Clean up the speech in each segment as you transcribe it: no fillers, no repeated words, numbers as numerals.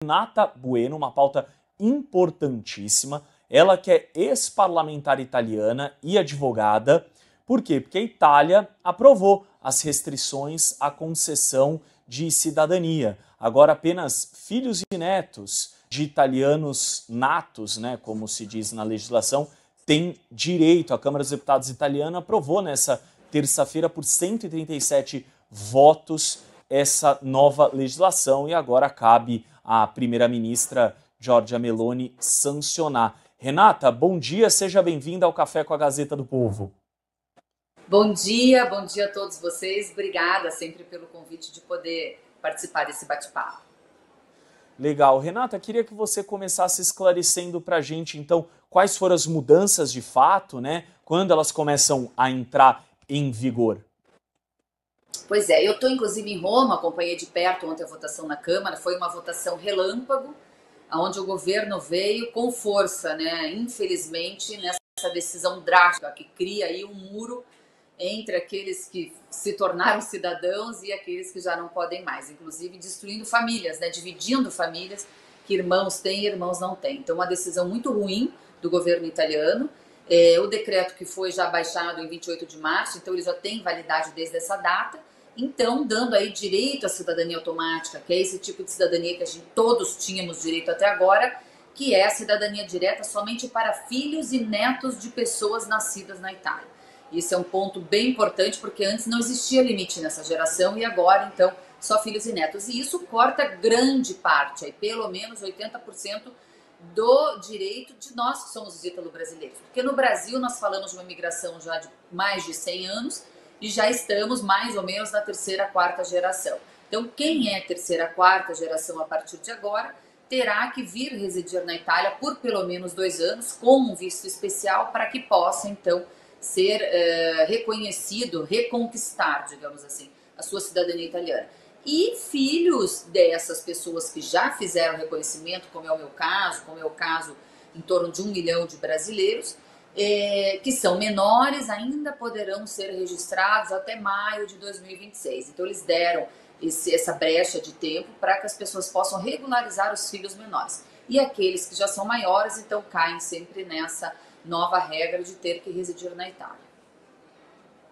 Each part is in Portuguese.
Renata Bueno, uma pauta importantíssima. Ela que é ex-parlamentar italiana e advogada. Por quê? Porque a Itália aprovou as restrições à concessão de cidadania. Agora apenas filhos e netos de italianos natos, né, como se diz na legislação, têm direito. A Câmara dos Deputados italiana aprovou nessa terça-feira por 137 votos essa nova legislação e agora cabe à primeira-ministra Giorgia Meloni sancionar. Renata, bom dia, seja bem-vinda ao Café com a Gazeta do Povo. Bom dia a todos vocês. Obrigada sempre pelo convite de poder participar desse bate-papo. Legal. Renata, queria que você começasse esclarecendo para a gente, então, quais foram as mudanças de fato, né? Quando elas começam a entrar em vigor? Pois é, eu estou inclusive em Roma, acompanhei de perto ontem a votação na Câmara, foi uma votação relâmpago, onde o governo veio com força, né? Infelizmente, nessa decisão drástica que cria aí um muro entre aqueles que se tornaram cidadãos e aqueles que já não podem mais, inclusive destruindo famílias, né? Dividindo famílias que irmãos têm e irmãos não têm. Então, uma decisão muito ruim do governo italiano. O decreto que foi já baixado em 28 de março, então ele já tem validade desde essa data, então dando aí direito à cidadania automática, que é esse tipo de cidadania que todos tínhamos direito até agora, que é a cidadania direta somente para filhos e netos de pessoas nascidas na Itália. Isso é um ponto bem importante, porque antes não existia limite nessa geração e agora, então, só filhos e netos. E isso corta grande parte, aí, pelo menos 80% do direito de nós que somos os ítalo-brasileiros. Porque no Brasil nós falamos de uma imigração já de mais de 100 anos e já estamos mais ou menos na terceira, quarta geração. Então quem é terceira, quarta geração a partir de agora terá que vir residir na Itália por pelo menos 2 anos com um visto especial para que possa então ser reconhecido, reconquistar, digamos assim, a sua cidadania italiana. E filhos dessas pessoas que já fizeram reconhecimento, como é o meu caso, em torno de 1 milhão de brasileiros, que são menores, ainda poderão ser registrados até maio de 2026. Então eles deram essa brecha de tempo para que as pessoas possam regularizar os filhos menores. E aqueles que já são maiores, então caem sempre nessa nova regra de ter que residir na Itália.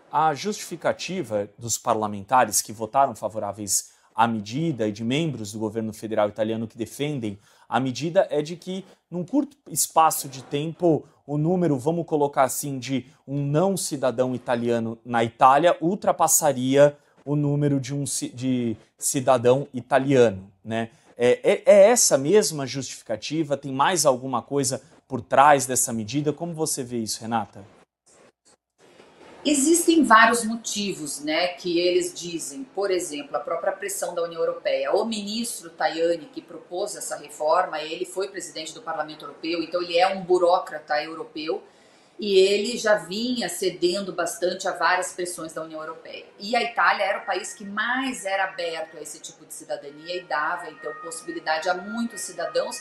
A justificativa dos parlamentares que votaram favoráveis à medida e de membros do governo federal italiano que defendem a medida é de que, num curto espaço de tempo, o número, vamos colocar assim, de um não cidadão italiano na Itália ultrapassaria o número de cidadão italiano, né? É essa mesma justificativa? Tem mais alguma coisa por trás dessa medida? Como você vê isso, Renata? Existem vários motivos, né, que eles dizem. Por exemplo, a própria pressão da União Europeia. O ministro Tajani, que propôs essa reforma, ele foi presidente do Parlamento Europeu, então ele é um burocrata europeu e ele já vinha cedendo bastante a várias pressões da União Europeia. E a Itália era o país que mais era aberto a esse tipo de cidadania e dava, então, possibilidade a muitos cidadãos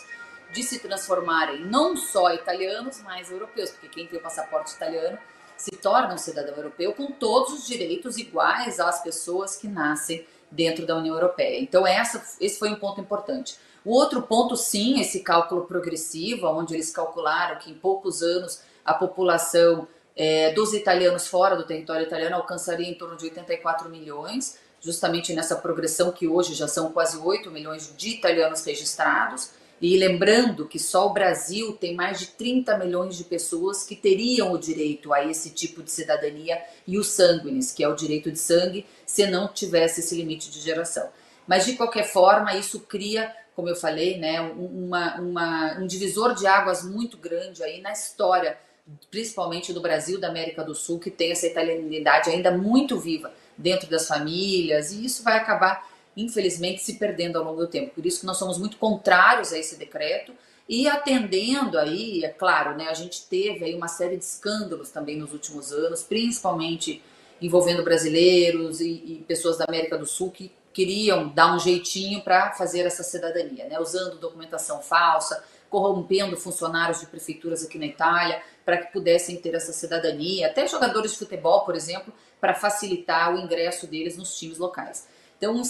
de se transformarem não só italianos, mas europeus, porque quem tem o passaporte italiano se torna um cidadão europeu com todos os direitos iguais às pessoas que nascem dentro da União Europeia. Então esse foi um ponto importante. O outro ponto, sim, esse cálculo progressivo, onde eles calcularam que em poucos anos a população dos italianos fora do território italiano alcançaria em torno de 84 milhões, justamente nessa progressão que hoje já são quase 8 milhões de italianos registrados. E lembrando que só o Brasil tem mais de 30 milhões de pessoas que teriam o direito a esse tipo de cidadania e o sanguinis, que é o direito de sangue, se não tivesse esse limite de geração. Mas de qualquer forma, isso cria, como eu falei, né, um divisor de águas muito grande aí na história, principalmente do Brasil, da América do Sul, que tem essa italianidade ainda muito viva dentro das famílias, e isso vai acabar infelizmente se perdendo ao longo do tempo. Por isso que nós somos muito contrários a esse decreto e atendendo aí, é claro, né, a gente teve aí uma série de escândalos também nos últimos anos, principalmente envolvendo brasileiros e pessoas da América do Sul que queriam dar um jeitinho para fazer essa cidadania, né, usando documentação falsa, corrompendo funcionários de prefeituras aqui na Itália para que pudessem ter essa cidadania, até jogadores de futebol, por exemplo, para facilitar o ingresso deles nos times locais. Então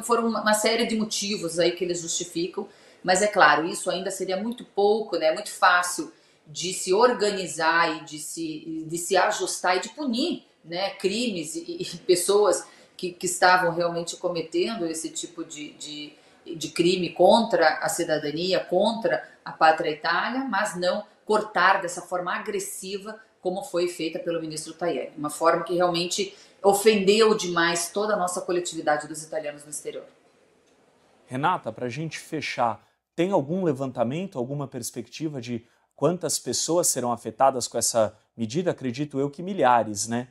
foram uma série de motivos aí que eles justificam. Mas é claro, isso ainda seria muito pouco, né? Muito fácil de se organizar e de se ajustar e de punir, né, crimes e pessoas que estavam realmente cometendo esse tipo de crime contra a cidadania, contra a pátria Itália, mas não cortar dessa forma agressiva como foi feita pelo ministro Tajani. Uma forma que realmente ofendeu demais toda a nossa coletividade dos italianos no exterior. Renata, para a gente fechar, tem algum levantamento, alguma perspectiva de quantas pessoas serão afetadas com essa medida? Acredito eu que milhares, né?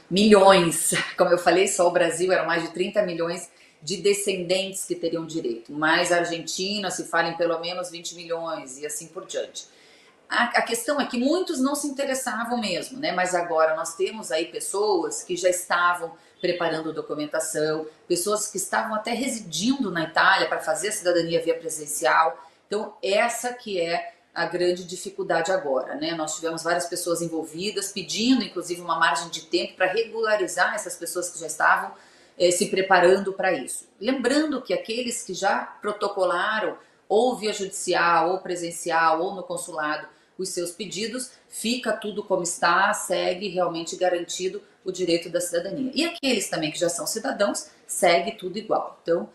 Milhões, como eu falei, só o Brasil eram mais de 30 milhões de descendentes que teriam direito, mais a Argentina se fala em pelo menos 20 milhões e assim por diante. A questão é que muitos não se interessavam mesmo, né? Mas agora nós temos aí pessoas que já estavam preparando documentação, pessoas que estavam até residindo na Itália para fazer a cidadania via presencial. Então, essa que é a grande dificuldade agora, né? Nós tivemos várias pessoas envolvidas, pedindo inclusive uma margem de tempo para regularizar essas pessoas que já estavam se preparando para isso. Lembrando que aqueles que já protocolaram ou via judicial, ou presencial, ou no consulado, os seus pedidos, fica tudo como está, segue realmente garantido o direito da cidadania. E aqueles também que já são cidadãos, segue tudo igual. Então,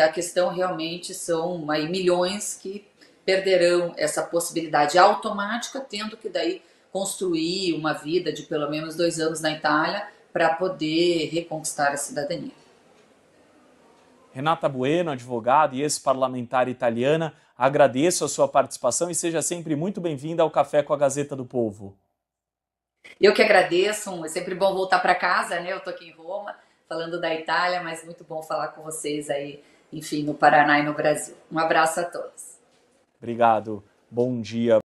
a questão realmente são aí milhões que perderão essa possibilidade automática, tendo que daí construir uma vida de pelo menos 2 anos na Itália para poder reconquistar a cidadania. Renata Bueno, advogada e ex-parlamentar italiana, agradeço a sua participação e seja sempre muito bem-vinda ao Café com a Gazeta do Povo. Eu que agradeço, é sempre bom voltar para casa, né? Eu tô aqui em Roma, falando da Itália, mas muito bom falar com vocês aí, enfim, no Paraná e no Brasil. Um abraço a todos. Obrigado, bom dia.